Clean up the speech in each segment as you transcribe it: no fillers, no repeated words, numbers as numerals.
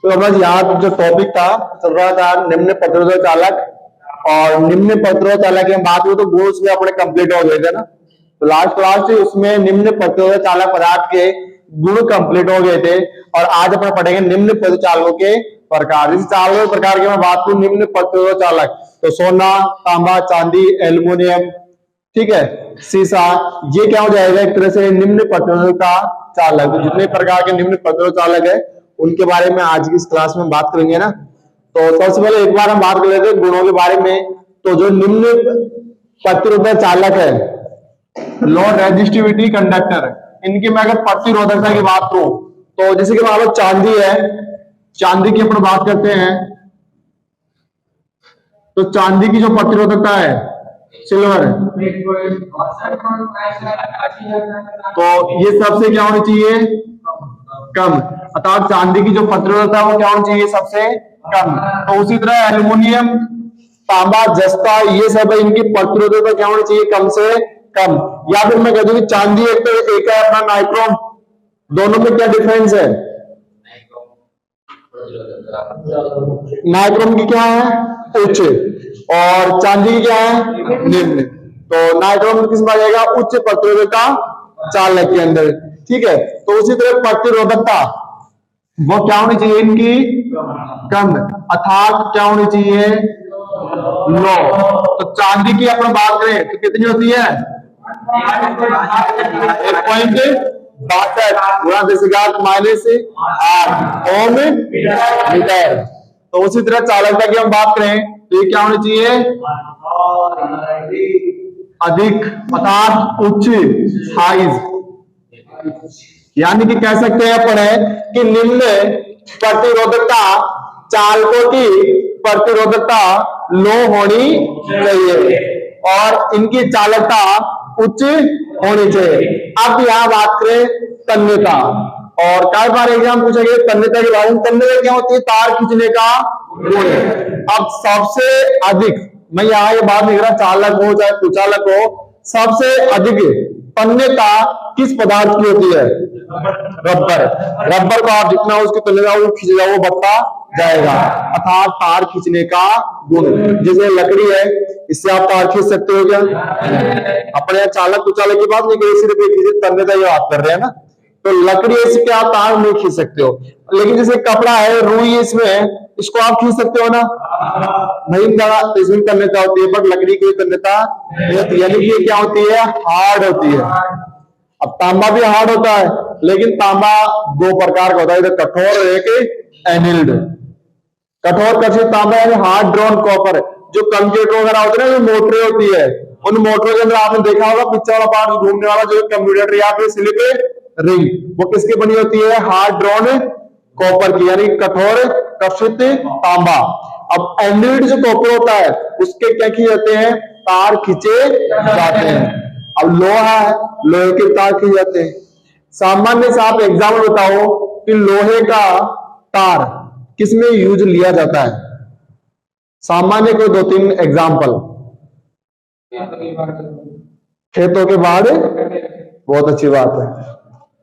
तो अब यहाँ जो टॉपिक था चल रहा था निम्न प्रतिरोधक चालक, और निम्न प्रतिरोधक चालक की हम बात करें तो गुण उसमें अपने कंप्लीट हो गए थे ना। तो लास्ट क्लास से उसमें निम्न प्रतिरोधक चालक पदार्थ के गुण कंप्लीट हो गए थे, और आज अपन पढ़ेंगे निम्न प्रतिरोधक चालकों के प्रकार। इस चालकों प्रकार की मैं बात करूं निम्न प्रतिरोधक चालक, तो सोना, तांबा, चांदी, एल्युमिनियम, ठीक है, सीसा, ये क्या हो जाएगा एक तरह से निम्न प्रतिरोधक का चालक। तो जितने प्रकार के निम्न प्रतिरोधक चालक है उनके बारे में आज की इस क्लास में बात करेंगे ना। तो सबसे पहले एक बार हम बात कर लेते हैं गुणों के बारे में। तो जो निम्न प्रतिरोधक चालक है, लो रेजिस्टिविटी कंडक्टर, इनकी मैं अगर प्रतिरोधकता की बात करूं तो जैसे कि मान लो चांदी है, चांदी की अपन बात करते हैं तो चांदी की जो प्रतिरोधकता है सिल्वर, तो ये सबसे क्या होनी चाहिए, कम। अर्थात चांदी की जो प्रतिरोधकता है वो क्या होनी चाहिए, सबसे कम। तो उसी तरह एल्युमिनियम, तांबा, जस्ता, ये सब है, इनकी प्रतिरोधकता क्या होनी चाहिए, कम से कम। या फिर मैं कह दूं कि चांदी एक तो एक है अपना नाइक्रोम, दोनों में क्या डिफरेंस है, नाइक्रोम की क्या है उच्च और चांदी की क्या है निम्न। तो नाइक्रोम किस में आ जाएगा, उच्च प्रतिरोधकता चालक के अंदर, ठीक है। तो उसी तरह प्रतिरोधकता वो क्या होनी चाहिए इनकी, कम, अर्थात क्या होनी चाहिए, लो। तो चांदी की अपन बात करें तो कितनी होती है, 1.62 गुणा 10⁻⁸ ओम मीटर। तो उसी तरह चालकता की हम बात करें तो ये क्या होनी चाहिए, अधिक, अर्थात उच्च, हाइज। यानी कि कह सकते हैं अपन है कि निम्न प्रतिरोधकता चालकों की प्रतिरोधकता लो होनी चाहिए और इनकी चालकता उच्च होनी चाहिए। अब यहां बात करें तन्यता, और कई बार एग्जाम पूछा गया तन्यता के बारे में। तन्यता क्या होती है, तार खींचने का गुण। अब सबसे अधिक, मैं यहाँ ये बात नहीं कर रहा चालक हो चाहे कुचालक हो, सबसे अधिक तन्यता किस पदार्थ की होती है, रबर। रबर को आप जितना उसकी तन्यता वो खींचेगा वो बढ़ता जाएगा, अर्थात तार खींचने का गुण। जैसे लकड़ी है, इससे आप तार खींच सकते हो क्या, अपने यहाँ चालक कुचालक की बात नहीं करी, सिर्फ तन्यता ये बात कर रहे हैं ना। तो लकड़ी से क्या आप तार नहीं खींच सकते हो, लेकिन जैसे कपड़ा है, रुई, इसमें इसको आप खींच सकते हो ना, नहीं तो इसमें तन्यता होती है, बट लकड़ी की तन्यता नहीं होती, यानी कि क्या होती है, हार्ड होती है। अब तांबा भी हार्ड होता है, लेकिन तांबा दो प्रकार का होता है, एक कठोर और एक एनिल्ड। कठोर कथित तांबा यानी हार्ड ड्रॉन कॉपर। जो कंप्यूटर वगैरह होते हैं ना, जो मोटरें होती है, उन मोटरों के अंदर आपने देखा होगा पिक्चर वाला पार्ट घूमने वाला, जो कंप्यूटर या फिर स्लिप रिंग, वो किसकी बनी होती है, हार्ड ड्रॉन कॉपर की, यानी कठोर कथित तांबा। अब एनिल्ड जो कॉपर होता है उसके क्या किए जाते हैं, तार खींचे जाते हैं। अब लोहा है, लोहे के तार खींचे जाते हैं। सामान्य से आप एग्जाम्पल बताओ कि लोहे का तार किसमें यूज लिया जाता है, सामान्य को 2-3 एग्जाम्पल। खेतों के बाढ़, बहुत अच्छी बात है।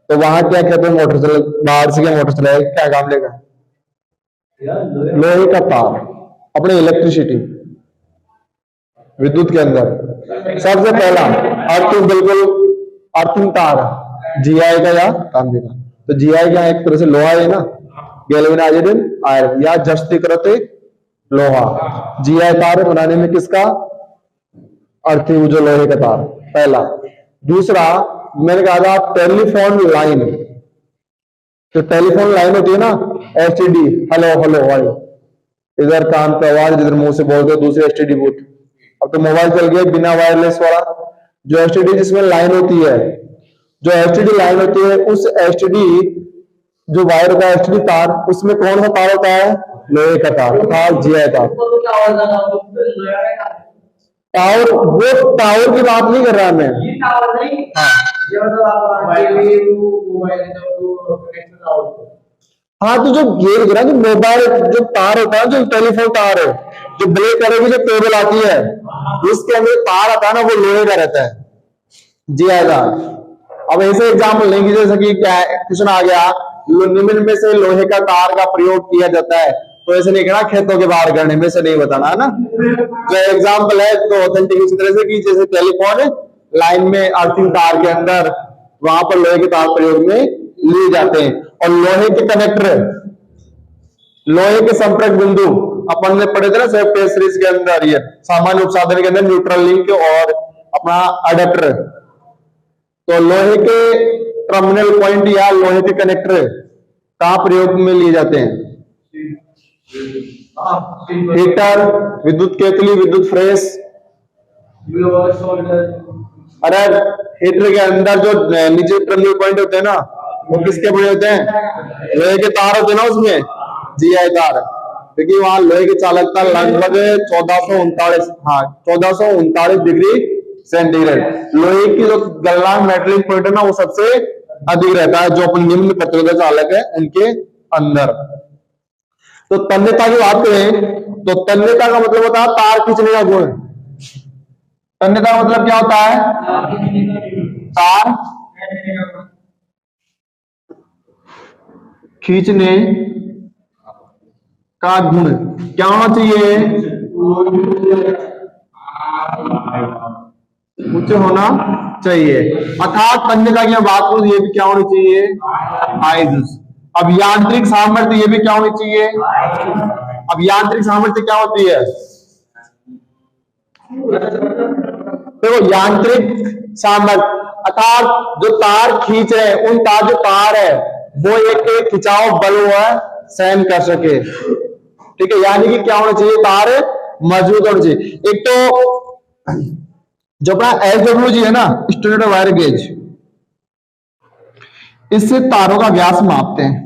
तो वहां क्या कहते हैं, मोटर चला, बाहर से क्या मोटर चलाएगा, क्या काम लेगा, लोहे का तार, अपने इलेक्ट्रिसिटी, विद्युत के अंदर सबसे पहला अर्थिंग, बिल्कुल अर्थिंग तार जीआई का या काम देगा। तो जीआई का एक तरह से लोहा है ना, गैल्वेनाइज्ड आयरन या जस्तीकृत लोहा। जीआई तार बनाने में किसका, अर्थिंग, जो लोहे का तार, पहला। दूसरा मैंने कहा था टेलीफोन लाइन, तो टेलीफोन लाइन होती है ना, एसटीडी, हेलो हेलो भाई, इधर कान पे आवाज, इधर मुंह से बोलते हो, दूसरे एसटीडी बूथ। अब तो मोबाइल चल गया बिना वायरलेस वाला। जो एसटीडी जिसमें लाइन होती है, जो एसटीडी लाइन होती है, उस एसटीडी जो वायर का एसटीडी तार, उसमें कौन सा तार होता है, लोहे का तार, अर्थात जीआई तार। टावर, वो टावर की बात नहीं कर रहा मैं, हाँ तो जो ये ना, जो मोबाइल जो तार होता है, जो टेलीफोन तार है, जो ब्लैक कलर की जो केबल आती है, इसके अंदर तार आता है ना, वो लोहे का रहता है, जीआई तार। अब ऐसे एग्जाम्पल लेंगे जैसे कि क्या क्वेश्चन आ गया, निम्न में से लोहे का तार का प्रयोग किया जाता है, तो ऐसे नहीं कहना खेतों के बाहर करने में से नहीं बताना है ना। जो एग्जाम्पल है तो ऑथेंटिक इसी तरह से कि जैसे टेलीफोन लाइन में अर्थिंग तार के अंदर वहां पर लोहे के तार प्रयोग में लिए जाते हैं। और लोहे के कनेक्टर, लोहे के संपर्क बिंदु अपन ने पढ़े थे ना सेफ्टी सीरीज के अंदर, ये सामान्य उपसाधन के अंदर न्यूट्रल लिंक और अपना अडेप्टर। तो लोहे के टर्मिनल पॉइंट या लोहे के कनेक्टर कहां प्रयोग में लिए जाते हैं? हीटर, विद्युत केतली, विद्युत फ्रेश। अरे हीटर के अंदर जो नीचे टर्मिनल पॉइंट होते हैं ना, वो किसके बने होते हैं? लोहे के तार होते हैं ना उसमें, जीआई तार, क्योंकि वहां लोहे की चालकता लगभग 1439 डिग्री सेंटीग्रेड। लोहे की जो गलनांक मेटलिक पॉइंट है ना, वो सबसे अधिक रहता है जो अपन निम्न प्रतिरोधक चालक है उनके अंदर। तो तन्यता की बात करें तो तन्यता का मतलब होता है तार खींचने का गुण। तन्यता का मतलब क्या होता है? तार खींचने का गुण क्या होना चाहिए? उच्च होना चाहिए। अर्थात तन्यता की बात करूं ये भी क्या होनी चाहिए? हाई। अब यांत्रिक सामर्थ्य ये भी क्या होनी चाहिए? अब यांत्रिक सामर्थ्य क्या होती है? देखो यांत्रिक सामर्थ्य अर्थात जो तार खींच रहे हैं, उन तार जो तार है वो एक खिंचाव बल हुआ सहन कर सके। ठीक है, यानी कि क्या होना चाहिए? तार मजबूत होना चाहिए। एक तो जो अपना एसडब्ल्यूजी है ना, स्टैंडर्ड वायर गेज, इससे तारों का व्यास मापते हैं।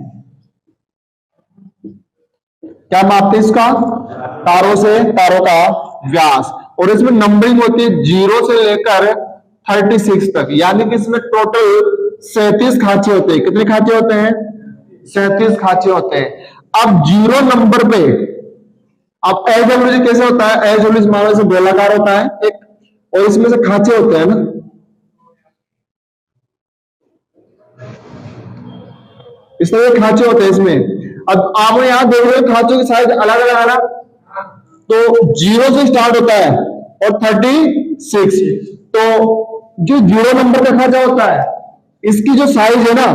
क्या मापते हैं इसका? तारों से तारों का व्यास। और इसमें नंबरिंग होती है 0 से लेकर 36 तक, यानी कि इसमें टोटल 37 खांचे होते हैं। कितने खांचे होते हैं? 37 खांचे होते हैं। अब 0 नंबर पे अब एसडब्ल्यूजी कैसे होता है? एसडब्ल्यूजी मान लो से गोलाकार होता है एक, और इसमें से खांचे होते हैं ना, इसमें खांचे होते हैं इसमें। अब आप यहां देख रहे हो खांचों की साइज अलग अलग है ना, तो 0 से स्टार्ट होता है और 36। तो जो 0 नंबर का खांचा होता है, इसकी जो साइज है ना,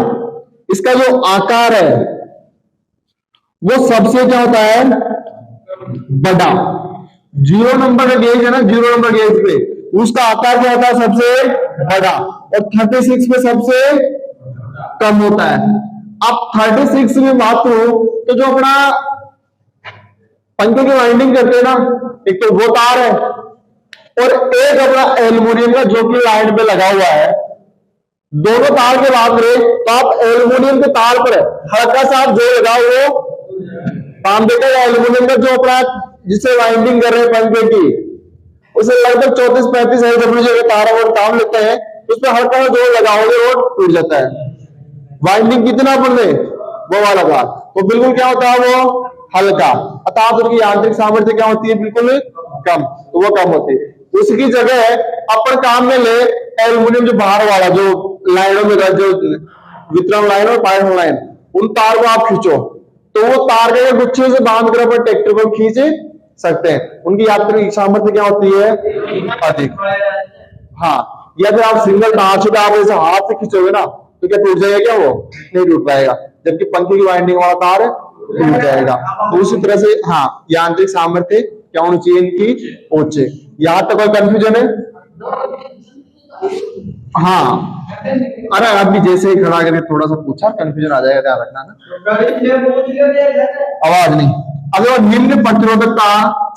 इसका जो आकार है वो सबसे क्या होता है? बड़ा। 0 नंबर का गेज है ना, 0 नंबर गेज पे उसका आकार क्या होता है? सबसे बड़ा। और 36 पे सबसे कम होता है। अब 36 में बात करूं तो जो अपना पंखे की वाइंडिंग करते हैं ना, एक तो वो तार है और एक अपना एल्युमिनियम का जो कि लाइन पे लगा हुआ है। दोनों तार के बात करें तो आप एल्युमिनियम के तार पर हल्का सा आप जो लगाओ वो तांबे का एल्युमिनियम का जो अपना जिससे वाइंडिंग कर रहे हैं पंखे की, उसे लगभग 34-35 एलडब्ल्यूजी तार और काम लेते हैं, उसमें हल्का सा जोर लगाओगे वो टूट जाता है। वाइंडिंग कितना पड़े वो वाला था, तो बिल्कुल क्या होता है? वो हल्का। अर्थात उनकी यांत्रिक सामर्थ्य क्या होती है? बिल्कुल कम। तो वो कम होती है। उसकी जगह अपन काम में ले एल्युमिनियम जो बाहर वाला जो लाइनों में जो वितरण लाइन और पाइप लाइन, उन तार को आप खींचो तो वो तार के गुच्छे से बांध कर अपन ट्रैक्टर को खींच सकते हैं। उनकी यांत्रिक सामर्थ्य क्या होती है? अधिक। हाँ, या फिर आप सिंगल तार से आप ऐसे हाथ से खींचोगे ना तो क्या टूट जाएगा? क्या वो नहीं टूट पाएगा, जबकि पंखे की वाइंडिंग वाला तार टूट जाएगा। तो उसी तरह से हाँ, यांत्रिक सामर्थ्य क्या होनी चाहिए? इनकी ऊंचे। यहां तक कोई कंफ्यूजन है? हाँ, अरे अभी जैसे ही खड़ा करके थोड़ा सा पूछा, कंफ्यूजन आ जाएगा, ध्यान रखना ना। आवाज नहीं। अब निम्न प्रतिरोधकता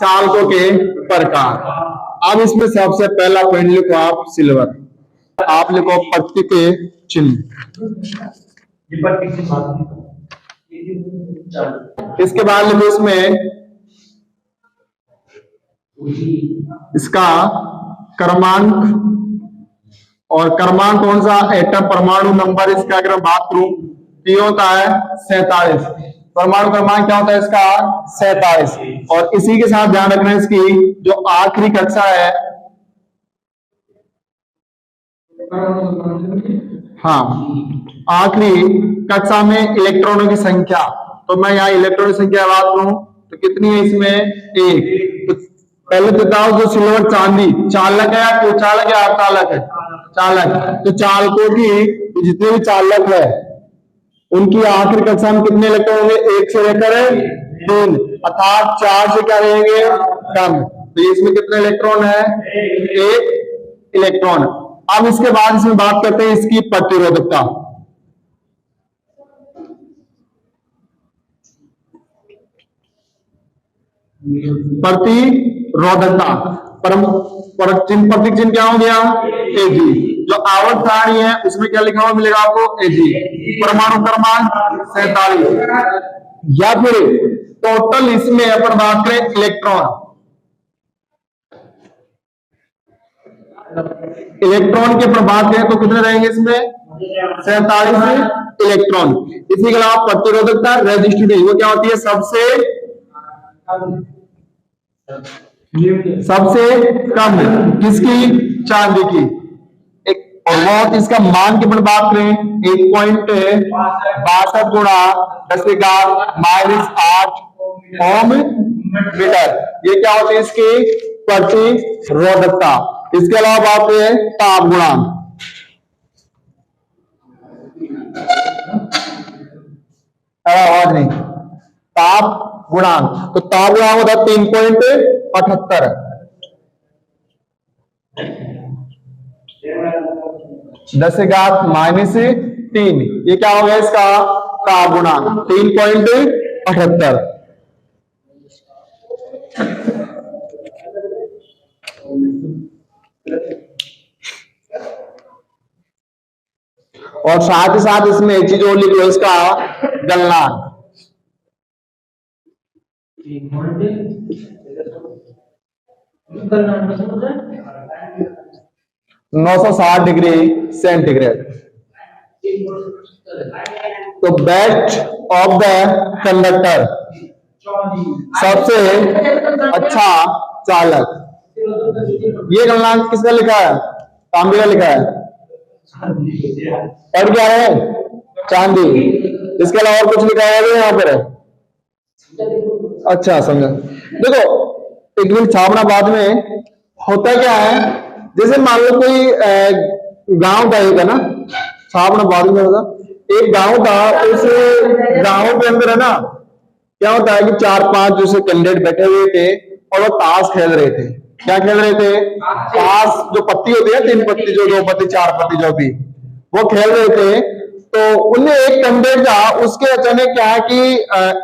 चालकों के प्रकार। अब इसमें सबसे पहला पॉइंट लिखो आप सिल्वर, आप लिखो पट्टी के चिन्ह। इसके बाद लिखो इसमें इसका क्रमांक, और क्रमांक कौन सा? एटम परमाणु नंबर। इसका अगर बात करूं तो ये होता है 47। परमाणु क्रमांक क्या होता है इसका? 47। और इसी के साथ ध्यान रखना इसकी जो आखिरी कक्षा है, हाँ, आखिरी कक्षा में इलेक्ट्रॉनों की संख्या, तो मैं यहाँ इलेक्ट्रॉन की संख्या बात करूं तो कितनी है इसमें? एक। तो पहले तो बताओ, जो सिल्वर चांदी चालक है या कुचालक है? अर्धचालक है, चालक। तो चालकों की जितने भी चालक है उनकी आखिरी कक्षा में कितने इलेक्ट्रॉन होंगे? एक से लेकर 3, अर्थात 4 से क्या रहेंगे? कम। तो इसमें कितने इलेक्ट्रॉन है? एक इलेक्ट्रॉन। अब इसके बाद इसमें बात करते हैं इसकी प्रतिरोधकता। प्रतिरोधकता, प्रतीक चिन्ह क्या हो गया? Ag। जो आवर्त सारणी है उसमें क्या लिखा हुआ मिलेगा आपको? Ag। परमाणु क्रमांक 47। या फिर टोटल इसमें अपन बात करें इलेक्ट्रॉन, इलेक्ट्रॉन के प्रभाव करें तो कितने रहेंगे इसमें? 47 इलेक्ट्रॉन। इसी के अलावा प्रतिरोधकता रेजिस्टिविटी, वो क्या होती है? सबसे कम। किसकी? चांदी की। एक और बहुत इसका मान की बात करें 1.62 गुणा 10⁻⁻8 ओम मीटर। ये क्या होती है इसकी प्रतिरोधकता। इसके अलावा बात करें ताप गुणांक, आवाज नहीं, ताप गुणांक। तो ताप गुणांक होता है 3.78। 10⁻³ ये क्या हो गया इसका? ताप गुणांक 3.78। और साथ ही साथ इसमें एक चीज और लिख लो, इसका गलनांक। 960 डिग्री सेंटीग्रेड। तो बेस्ट ऑफ द कंडक्टर, सबसे अच्छा चालक। ये गलनांक किसका लिखा है? तांबे का लिखा है। पढ़ क्या है? चांदी। इसके अलावा और कुछ लिखा है यहाँ पर? अच्छा, समझा। देखो, एक मिनट छापना बाद में। होता क्या है, जैसे मान लो कोई गांव का एक है ना, छापना बाद में होगा। एक गांव था, उस गांव के अंदर है ना, क्या होता है कि 4-5 जैसे कैंडिडेट बैठे हुए थे और वो ताश खेल रहे थे। क्या खेल रहे थे? ताश। जो पत्ती होती है, 3 पत्ती, जो 2 पत्ती, 4 पत्ती, जो भी वो खेल रहे थे। तो उनमें एक कैंडिडेट था, उसके अचानक क्या है कि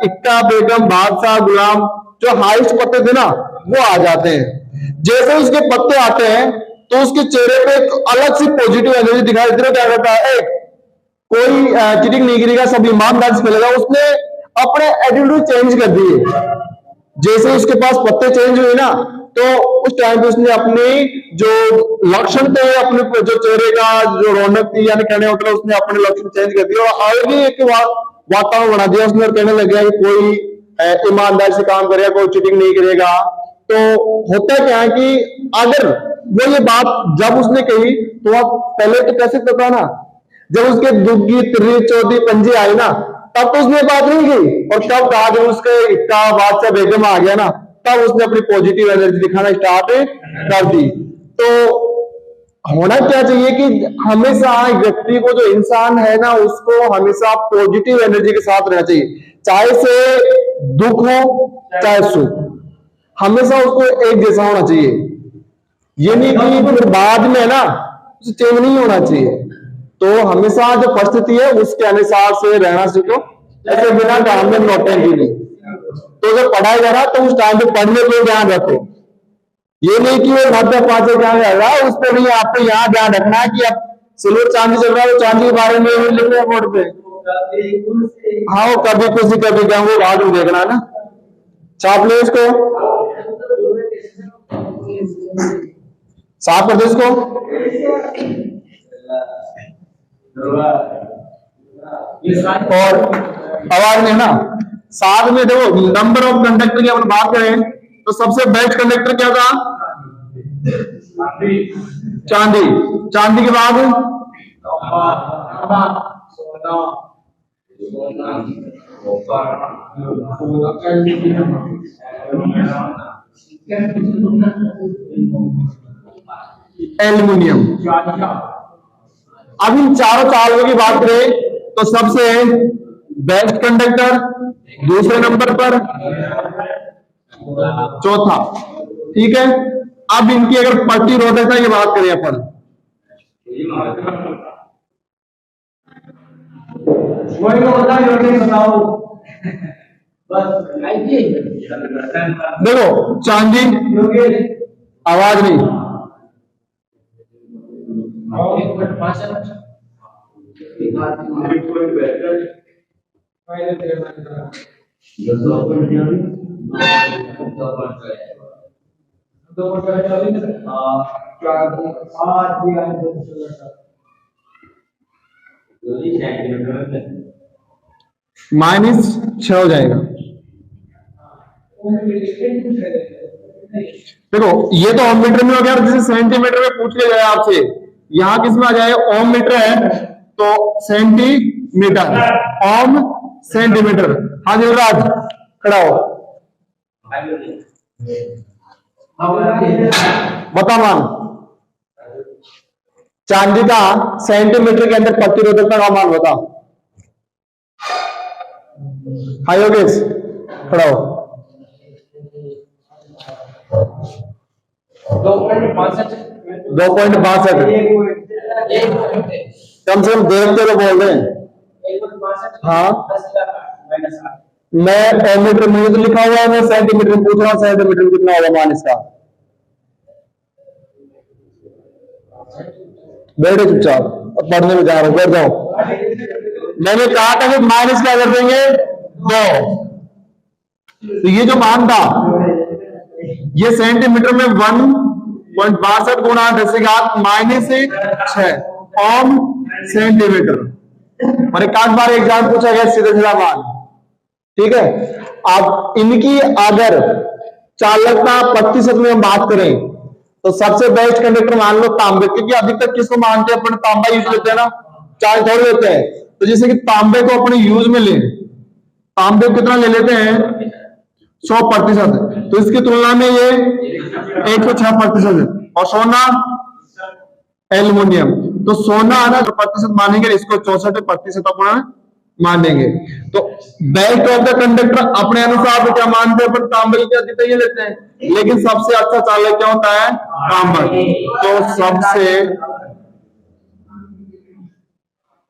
इक्का, बेगम, बादशाह, गुलाम, जो हाईएस्ट पत्ते थे ना, वो आ जाते हैं। जैसे उसके पत्ते आते हैं तो उसके चेहरे पे एक अलग सी पॉजिटिव एनर्जी दिखाई देती है। क्या करता है? कोई चीटिंग नहीं करेगा, सब ईमानदारी से खेलेगा। उसने अपने एटीट्यूड चेंज कर दिए। जैसे उसके पास पत्ते चेंज हुए ना, तो उस टाइम पे उसने अपनी जो लक्षण थे, अपने जो चेहरे का जो रौनक थी, यानी कहने मतलब उसने अपने लक्षण चेंज कर दिया और आगे एक वातावरण बना दिया उसने। और कहने लग गया कि कोई ईमानदारी से काम करेगा, कोई चीटिंग नहीं करेगा। तो होता क्या है कि अगर वो ये बात जब उसने कही तो वह पहले तो कैसे पता ना, जब उसके दुग्गी, तिर्री, चौथी, पंजी आई ना, तब तो उसने बात नहीं की। और तब कहा जब उसके इक्का, बादशाह, बेगम आ गया ना, तब उसने अपनी पॉजिटिव एनर्जी दिखाना स्टार्ट कर दी। तो होना क्या चाहिए कि हमेशा व्यक्ति को, जो इंसान है ना, उसको हमेशा पॉजिटिव एनर्जी के साथ रहना चाहिए। चाहे से दुख हो चाहे सुख, हमेशा उसको एक जैसा होना चाहिए। ये नहीं कि फिर बाद में ना उसे चेंज नहीं होना चाहिए। तो हमेशा जो परिस्थिति है उसके अनुसार से रहना सीखो। ऐसे बिना काम में नौटंकी नहीं। तो अगर पढ़ाया जा रहा तो उस टाइम पे पढ़ने को ध्यान रखो। ये नहीं कि वो 5 ध्यान रख रहा है, उस पर भी आपको यहाँ ध्यान रखना है कि अब सिल्वर चांदी चल रहा है, चचांदी के बारे में लिख रहे हैं बोर्ड पे। हाँ, कभी खुशी कभी गम, वो भाग में देखना ना, छाप लो इसको, साफ कर दो इसको। और आवाज नहीं ना, साथ में देखो नंबर ऑफ कंडक्टर की अपन बात करें तो सबसे बेस्ट कंडक्टर क्या था? चांदी। चांदी के बाद एल्युमिनियम। अब इन चारों चालकों की बात करें तो सबसे बेस्ट कंडक्टर दूसरे नंबर पर, चौथा। ठीक है, अब इनकी अगर प्रतिरोधकता की बात करें अपन, देखो चांदी, आवाज नहीं, -6 हो जाएगा। देखो ये तो ओम मीटर में हो गया, जैसे सेंटीमीटर में पूछ लिया जाए आपसे, यहां किस में आ जाए, ओम मीटर है तो सेंटीमीटर, ओम सेंटीमीटर। हाँ जी राज, खड़ा हो, बता मान। चांदी का सेंटीमीटर के अंदर प्रतिरोधकता का मान बता। हाँ योगेश, खड़ा हो। 2.62। कम से कम देखते तो बोल रहे हैं। हाँ मैं मीटर में तो लिखा हुआ है, मैं सेंटीमीटर में पूछ रहा हूँ, सेंटीमीटर कितना होगा मान इसका। बैठो चुपचाप, पढ़ने में जा रहा हूं, बैठ जाओ। मैंने कहा था कि माइनस क्या कर देंगे 2, तो ये जो मान था ये सेंटीमीटर में 1.62 गुणा 10⁻⁻6 ओम सेंटीमीटर। और एक आध बार एग्जाम पूछा गया सीधा सीधा मान। ठीक है, अब इनकी अगर चालकता प्रतिशत में हम बात करें तो सबसे बेस्ट कंडक्टर मान लो तांबे, क्योंकि अधिकतर किसको मानते हैं अपन, तांबा यूज लेते हैं ना, चार्ज थोड़ लेते हैं। तो जैसे कि तांबे को अपने यूज में ले, तांबे कितना ले लेते हैं 100%, तो इसकी तुलना में ये 106% है। और सोना एल्युमिनियम, तो सोना है ना प्रतिशत मानेंगे, इसको 64% अपना मानेंगे। तो बेस्ट ऑफ द कंडक्टर अपने अनुसार तो क्या मानते हैं, पर तांबे की अधिकता ये लेते हैं, लेकिन सबसे अच्छा चालक क्या होता है, तांबा। तो सबसे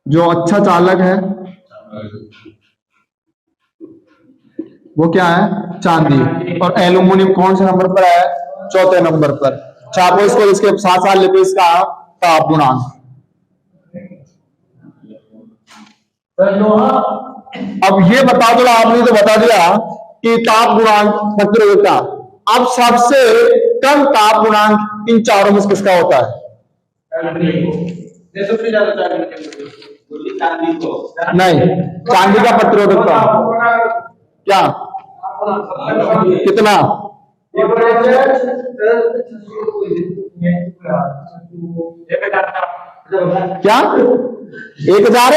जो अच्छा चालक है वो क्या है, चांदी। और एल्युमिनियम कौन से नंबर पर है, चौथे नंबर पर। छापो इसको, इसके साथ साथ लिखो इसका ताप गुणांक। अब ये बता दो, आपने तो बता दिया कि ताप गुणांक प्रतिरोधकता। अब सबसे कम ताप गुणांक इन चारों में किसका होता है, नहीं, चांदी का प्रतिरोधकता क्या, कितना, क्या 1000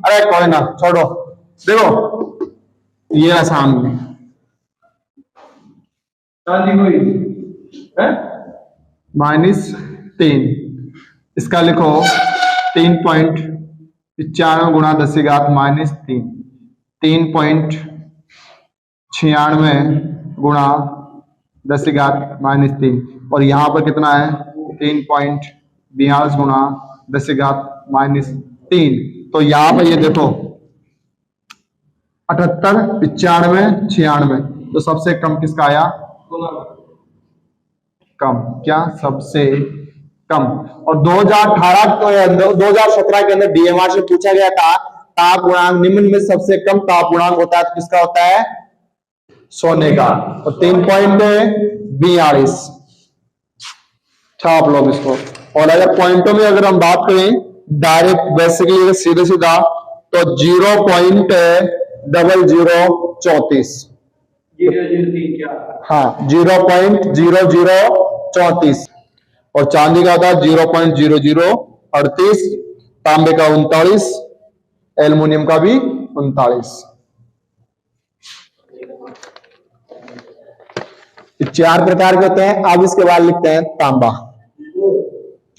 अरे कोई ना छोड़ो। देखो ये आसान में -3, इसका लिखो 3.95 गुणा 10⁻³ 3.96 गुणा 10⁻³ और यहाँ पर कितना है 3.42 गुणा 10⁻³ तो यहाँ पर ये देखो 78, 95, 96 तो सबसे कम किसका आया, कम, क्या सबसे कम। और 2017 के अंदर डीएमआर से पूछा गया था ताप गुणांक निम्न में सबसे कम ताप गुणांक होता है तो किसका होता है, सोने का। तो 3.42 छाप लो इसको। और अगर पॉइंटों में अगर हम बात करें डायरेक्ट बेसिकली सीधे सीधा तो 0.0034। हाँ 0.0034। और चांदी का था 0.0038, तांबे का 39, एल्युमिनियम का भी 39। चार प्रकार के होते हैं। अब इसके बाद लिखते हैं तांबा।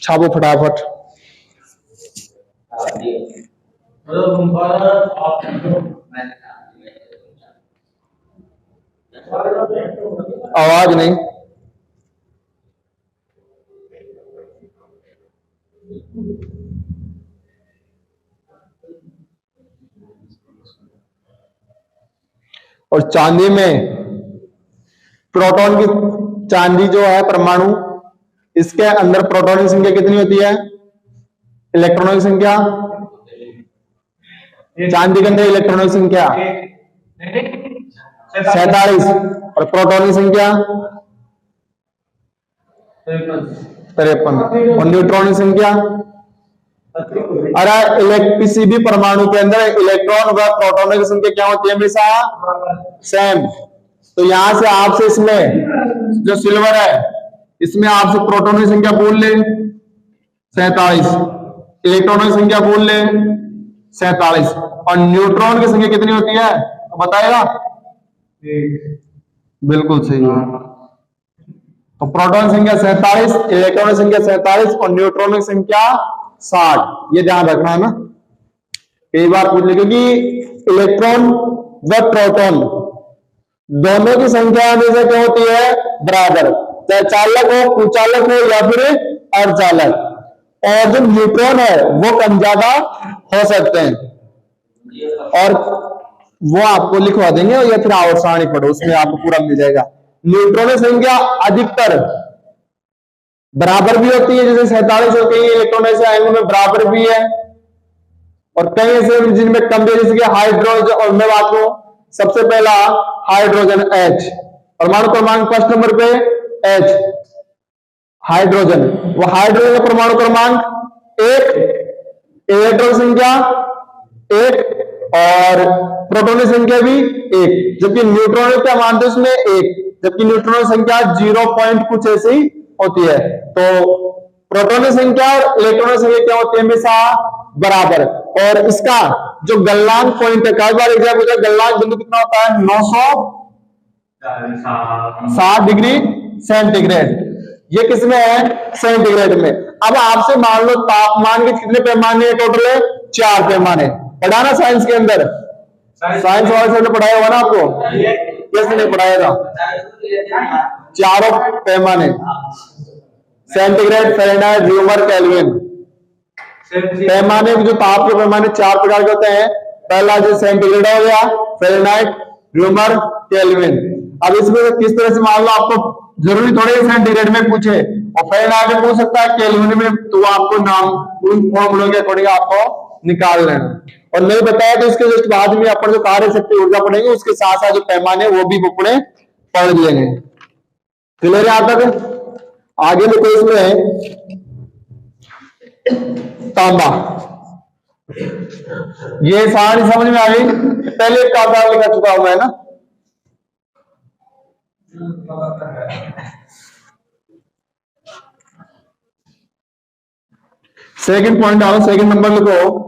छापो फटाफट। आवाज नहीं। और चांदी में प्रोटॉन की, चांदी जो है परमाणु, इसके अंदर प्रोटॉन की संख्या कितनी होती है? इलेक्ट्रॉनों की संख्या, चांदी के अंदर इलेक्ट्रॉनों की संख्या 47, और प्रोटॉन की संख्या 53, और न्यूट्रॉन की संख्या। अरे किसी भी परमाणु के अंदर इलेक्ट्रॉन व प्रोटॉन की संख्या क्या होती है? हमेशा सेम। तो यहां से आपसे इसमें जो सिल्वर है, इसमें आपसे प्रोटॉन की संख्या बोल ले 47, इलेक्ट्रॉनों की संख्या बोल ले 47, और न्यूट्रॉन की संख्या कितनी होती है तो बताएगा? बिल्कुल सही है। तो प्रोटॉन की संख्या 47, इलेक्ट्रॉन की संख्या 47 और न्यूट्रॉन की संख्या 60। ये ध्यान रखना है ना, कई बार पूछ ले, क्योंकि इलेक्ट्रॉन व प्रोटॉन दोनों की संख्या हमेशा क्या होती है? बराबर, चाहे चालक हो, कुचालक हो या फिर अर्धचालक। और जो न्यूट्रॉन है वो कम ज्यादा हो सकते हैं, और वो आपको लिखवा देंगे, या फिर आवर्त सारणी पढ़ो, उसमें आपको पूरा मिल जाएगा। न्यूट्रॉन की संख्या अधिकतर बराबर भी होती है, जैसे 47 होती है, इलेक्ट्रॉन ऐसे आएंगे में बराबर भी है, और कई ऐसे जिनमें कम है, जैसे कि हाइड्रोजन। और मैं बात करूं, सबसे पहला हाइड्रोजन H, परमाणु क्रमांक फर्स्ट नंबर पे H, हाइड्रोजन। वो हाइड्रोजन का परमाणु क्रमांक 1, इलेक्ट्रॉन संख्या 1 और प्रोटॉन की संख्या भी 1, जबकि न्यूट्रॉन क्या मानते हैं उसमें 1, जबकि न्यूट्रॉन की संख्या 0 पॉइंट कुछ ऐसी होती है। तो प्रोटॉन की संख्या और इलेक्ट्रॉन की संख्या क्या होती है? हमेशा बराबर। और इसका जो गलनांक पॉइंट है, कई बार एग्जाम में गलनांक बिंदु कितना होता है? 960 डिग्री सेंटीग्रेड। ये किसमें है? सेंटीग्रेड में। अब आपसे मान लो तापमान के कितने पैमाने हैं? टोटल है 4 पैमाने। पढ़ा ना साइंस के अंदर? साइंस वाले से पढ़ाया होगा ना आपको? कैसे नहीं पढ़ाया था? चारों पैमाने, सेंटीग्रेड, फ़ारेनहाइट, र्यूमर, केल्विन। पैमाने जो ताप के पैमाने 4 प्रकार के होते हैं। पहला जो सेंटीग्रेड हो गया, फ़ारेनहाइट, र्यूमर, केल्विन। अब इसमें किस तरह से, मान लो आपको जरूरी थोड़े सेंटीग्रेड में पूछे, और फ़ारेनहाइट में पूछ सकता है, केल्विन में, तो आपको नाम उन फॉर्मूलों के अकॉर्डिंग आपको निकाल लेना। और नहीं बताया तो इसके जस्ट बाद में अपन जो कार्य शक्ति ऊर्जा पढ़ेंगे, उसके साथ साथ जो पैमाने वो भी अपने पढ़ लेंगे। क्लियर है? यहां तक आगे लिखो इसमें तांबा। ये सारी समझ में आ गई? पहले एक तांबा लिखा चुका हूं मैं ना। सेकंड पॉइंट आओ, सेकंड नंबर लिखो।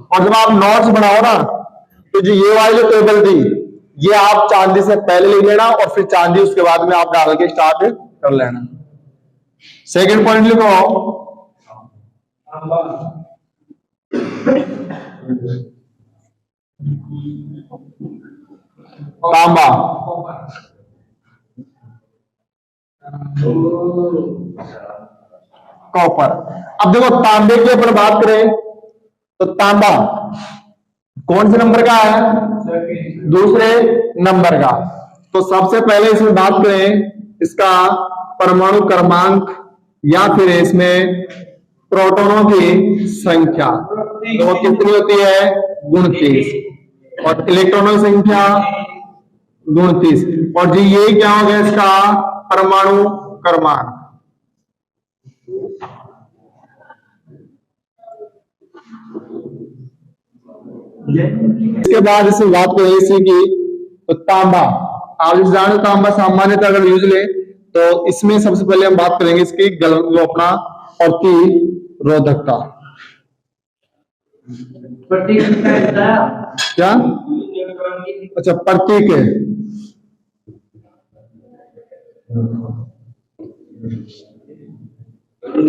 और जब आप नोट्स बनाओ ना, तो जो ये वाली जो टेबल थी, ये आप चांदी से पहले लिख लेना, और फिर चांदी उसके बाद में आप डाल के स्टार्ट कर लेना। सेकंड पॉइंट लिखो तांबा। कॉपर। अब देखो तांबे की अपन बात करें तो तांबा कौन से नंबर का है? दूसरे नंबर का। तो सबसे पहले इसमें बात करें इसका परमाणु क्रमांक, या फिर इसमें प्रोटॉनों की संख्या, तो वो कितनी होती है? 29। और इलेक्ट्रॉनों की संख्या 29। और जी ये क्या हो गया इसका परमाणु क्रमांक। इसके बाद इसमें बात करें इसी की, तो तांबा। आप जिस जाने तांबा सामान्यतः अगर यूज ले तो इसमें सबसे पहले हम बात करेंगे इसकी जो अपना प्रतिरोधकता। क्या? अच्छा, प्रतीक है।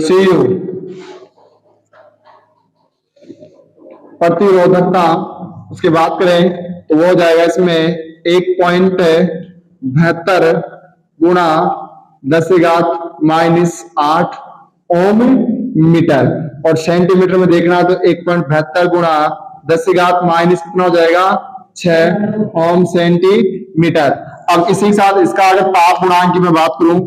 सीयू प्रतिरोधकता। उसकी बात करें तो वो हो जाएगा इसमें 1.72 गुणा 10⁻⁸ ओम मीटर, और सेंटीमीटर में देखना तो 1.72 गुणा 10⁻⁻ कितना हो जाएगा 6 ओम सेंटीमीटर। अब इसी के साथ इसका अगर ताप गुणांक की मैं बात करूं,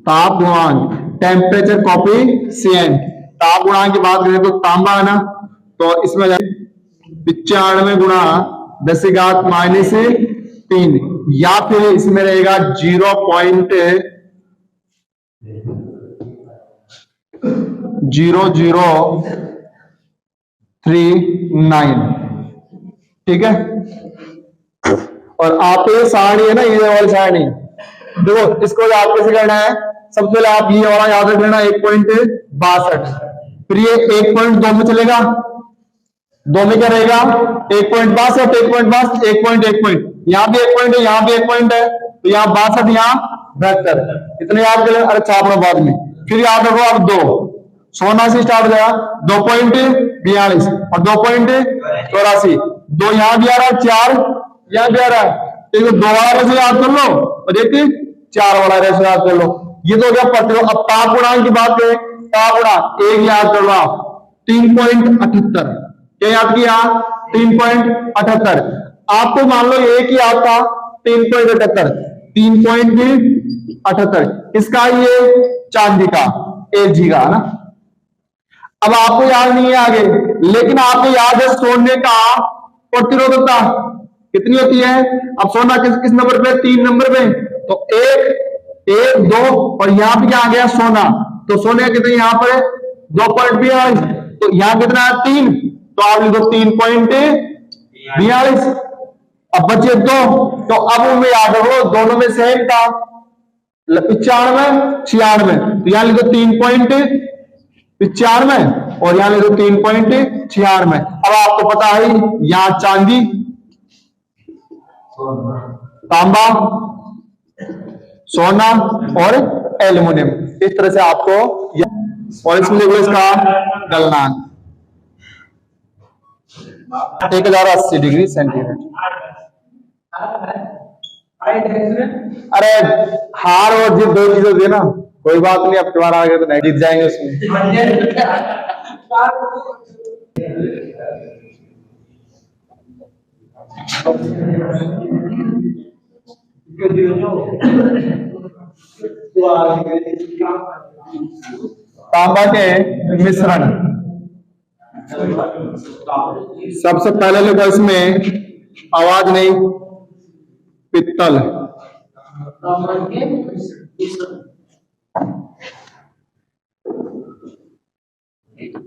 ताप गुणांक टेम्परेचर कॉफिशिएंट, ताप गुणांक की बात करें तो तांबा है ना, तो इसमें 95 गुणा 10⁻⁻3, या फिर इसमें रहेगा 0.0039। ठीक है। और आपको ये सारणी है ना, ये वाली सारणी, देखो इसको आप कैसे करना है, सबसे पहले आप ये वाला याद रख लेना 1.62, फिर ये 1.2 में चलेगा, 2 में क्या रहेगा 1.62, 1.62, 1 यहाँ भी 1 पॉइंट है, यहाँ भी 1 पॉइंट है, तो यहाँ 62, यहाँ 72, इतने याद कर लेना। अरे छापना बाद में, फिर याद रखो अब 2 सोना से स्टार्ट हो जाएगा, 2.42 और 2.84, 2 यहाँ भी आ रहा है, 4 यहाँ भी आ रहा है, एक 2 वाला रेशो याद कर लो और एक 4 वाला रेशो याद कर लो। ये तो हो गया प्रतिरोध। अब ताप गुणांक की बात करें, ताप गुणांक एक याद कर लो आप 3.78, क्या याद किया 3.78। आपको मान लो एक ही याद था 3.78, इसका ये चांदी का 1 जी का है ना। अब आपको याद नहीं है आगे, लेकिन आपको याद है सोने का प्रतिरोधकता कितनी होती है। अब सोना किस नंबर पे, 3 नंबर पे, तो 1, 2 और यहाँ पे क्या आ गया सोना, तो सोने का कितने यहाँ पर 2.42, तो यहाँ कितना है 3, तो आप लिखो 3.42। अब बचे 2, तो अब में याद रखो दोनों में सेम था 95, 96, तो यहाँ लिखो 3.95 और यहाँ लिखो 3.96। अब आपको पता है यहाँ चांदी, तांबा, सोना और एल्युमिनियम, इस तरह से आपको, और इसमें देखो इसका गलनांक 1080 डिग्री सेंटीग्रेड। अरे हार और जीत 2 चीजें होती है ना, कोई बात नहीं, अब तुम्हारा आगे तो नहीं जीत जाएंगे उसमें। तांबा के मिश्रण, सबसे पहले लिखो इसमें आवाज नहीं, पित्तल,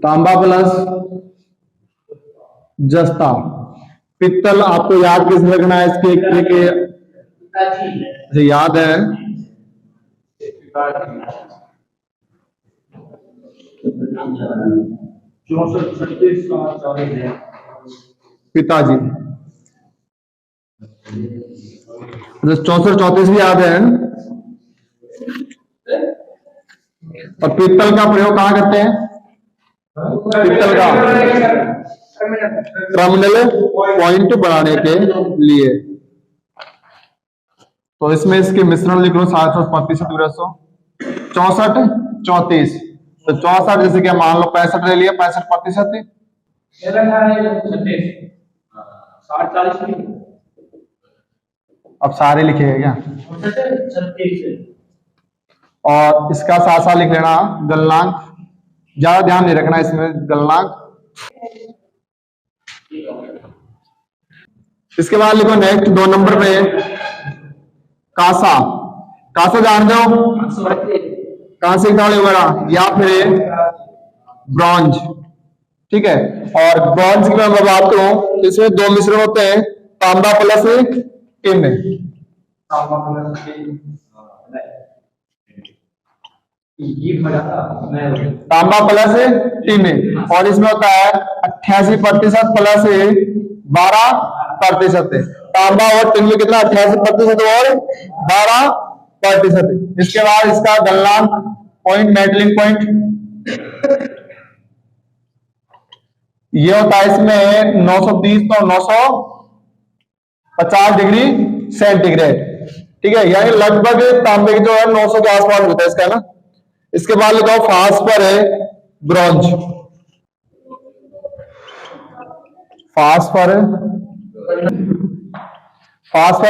तांबा प्लस जस्ता। पित्तल आपको याद किस रखना है, इसके याद है पिताजी, 64-34 भी याद है। और पित्तल का प्रयोग कहां करते हैं, पित्तल का टर्मिनल पॉइंट बढ़ाने के लिए। तो इसमें इसके मिश्रण लिख लो 735 64 34, तो 64 जैसे कि मान लो 65 ले लिया, 65%, अब सारे लिखेगा क्या, और इसका साथ साथ लिख लेना गलनांक, ज्यादा ध्यान नहीं रखना इसमें गलनांक। इसके बाद लिखो नेक्स्ट 2 नंबर पे कांसा। कांसा जानते हो, कांसे की थाली वगैरह, या फिर ब्रॉन्ज, ठीक है। और ब्रॉन्ज की मैं बात करूं, इसमें दो मिश्रण होते हैं, तांबा प्लस टिन। तांबा प्लस टिन, और इसमें होता है 88% प्लस 12%। तांबा और टिन में कितना, 88% और 12%। इसके बाद इसका गलनांक पॉइंट, मेटलिंग पॉइंट, ये होता है इसमें 930 तो 950 डिग्री सेंटीग्रेड, ठीक है। यानी लगभग तांबे की जो है 900 के आसपास होता है इसका ना। इसके बाद लिखा हो फास्फर है ब्रॉन्ज। फास्फर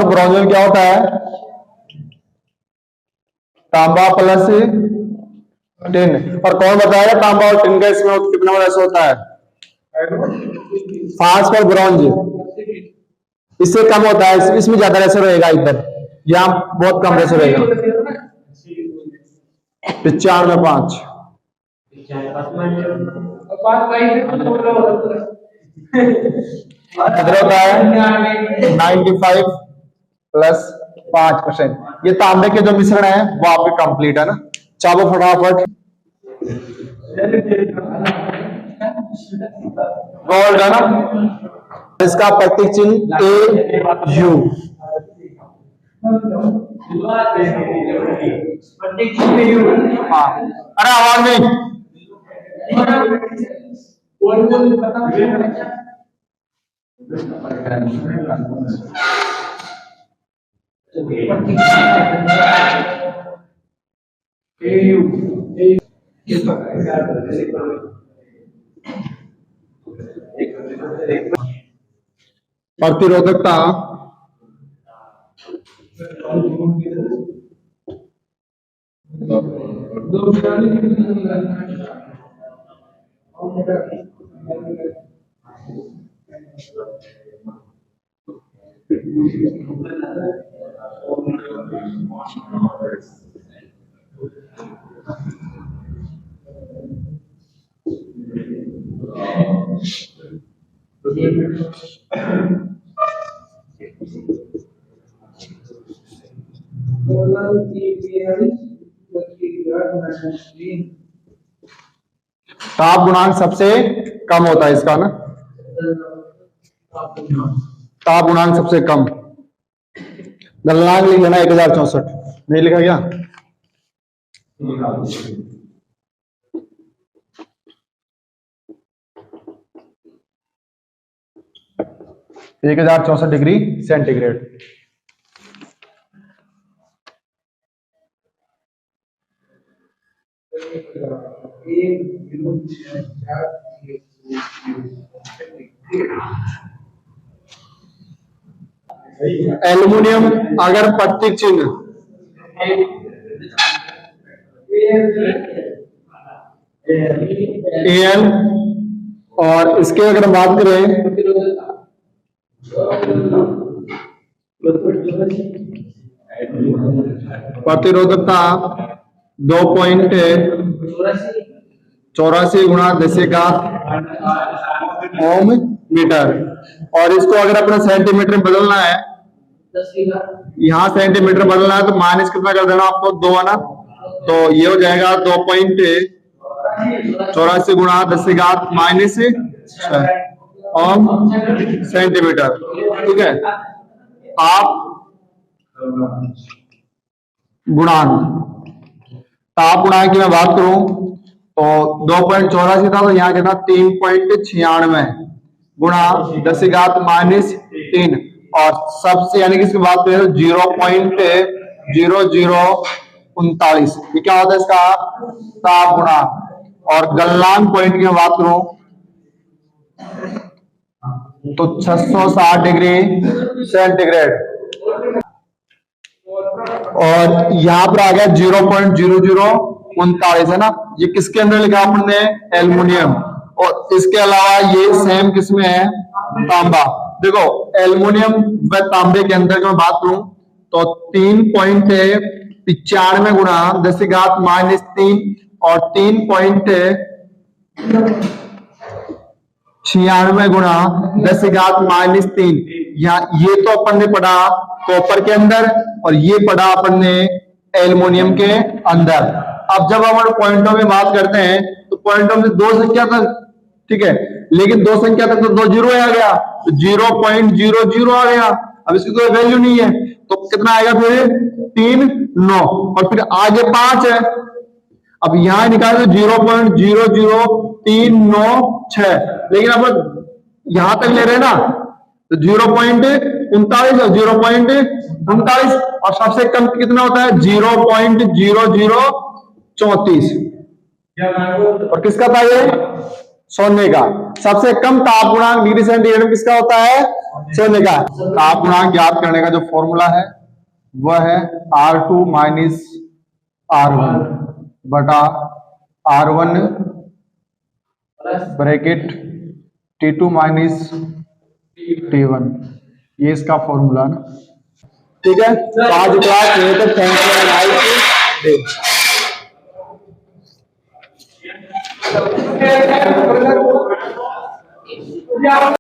ब्रॉन्ज में क्या होता है, तांबा प्लस टिन। और कौन बताएगा तांबा और टिन का इसमें कितना ऐसा होता है, फास्फर ब्रॉन्ज इससे कम होता है, इसमें ज्यादा रेशो रहेगा, इधर यहाँ बहुत कम रेशो रहेगा, 95.5। इधर होता है 95+5%। ये तांबे के जो मिश्रण है वो आपके कंप्लीट है ना। चाहो फटाफट गोल्ड है ना, इसका प्रतीक चिन्ह AU। हाँ, अरे आवाज नहीं। प्रतिरोधकता ताप गुणांक सबसे कम होता है इसका ना, ताप गुणांक सबसे कम। गलनांक लिख लेना 1064, नहीं लिखा क्या? 1064 डिग्री सेंटीग्रेड। एल्युमिनियम अगर प्रतीक चिन्ह AL, और इसके अगर बात करें प्रतिरोधकता 2.84 गुणा 10 ओम मीटर। और इसको अगर अपने सेंटीमीटर में बदलना है, यहाँ सेंटीमीटर बदलना है तो माइनस कितना कर देना आपको, 2 है ना, तो ये हो जाएगा 2.84 गुणा 10 ओम सेंटीमीटर, ठीक है। आप गुणांक, ताप गुणांक की मैं बात करूं तो 2.84 था, तो यहाँ कितना 3.96 गुणा 10-3। और सबसे यानी कि इसकी बात करें तो 0.0039, ये क्या होता है इसका ताप गुणांक। और गलनांक पॉइंट की मैं बात करूं तो 660 डिग्री सेंटीग्रेड। और यहां पर आ गया 0.0039 है ना, ये किसके अंदर लिखा आपने, एल्युमिनियम। और इसके अलावा ये सेम किसमें है, तांबा। देखो एल्युमिनियम व तांबे के अंदर की मैं बात करूं तो 3.95 गुणा 10-3 और 3.96 96 गुणा 10⁻³ या ये तो अपन ने पढ़ा कॉपर के अंदर और ये पढ़ा अपन ने एल्युमिनियम के अंदर। अब जब हम पॉइंटों में बात करते हैं तो पॉइंटों में दो संख्या तक, ठीक है, लेकिन दो संख्या तक तो 2 जीरो आ गया, तो 0.00 आ गया। अब इसकी कोई वैल्यू नहीं है तो कितना आएगा फिर 3 9 और फिर आगे 5 है। अब यहां निकाले तो 0.00396, लेकिन अब यहां तक ले रहे हैं ना तो 0.39 और 0.39 और सबसे कम कितना होता है 0.0034। और किसका था ये? सोने का। सबसे कम तापगुणांक डिग्री सेंटीग्रेड में किसका होता है? सोने का। तापगुणांक ज्ञात करने का जो फॉर्मूला है वह है R2 माइनस R1 बटा R1 bracket T2 minus T1, ये इसका फॉर्मूला ना, ठीक है। तो आज क्लास ये तो थैंक यू।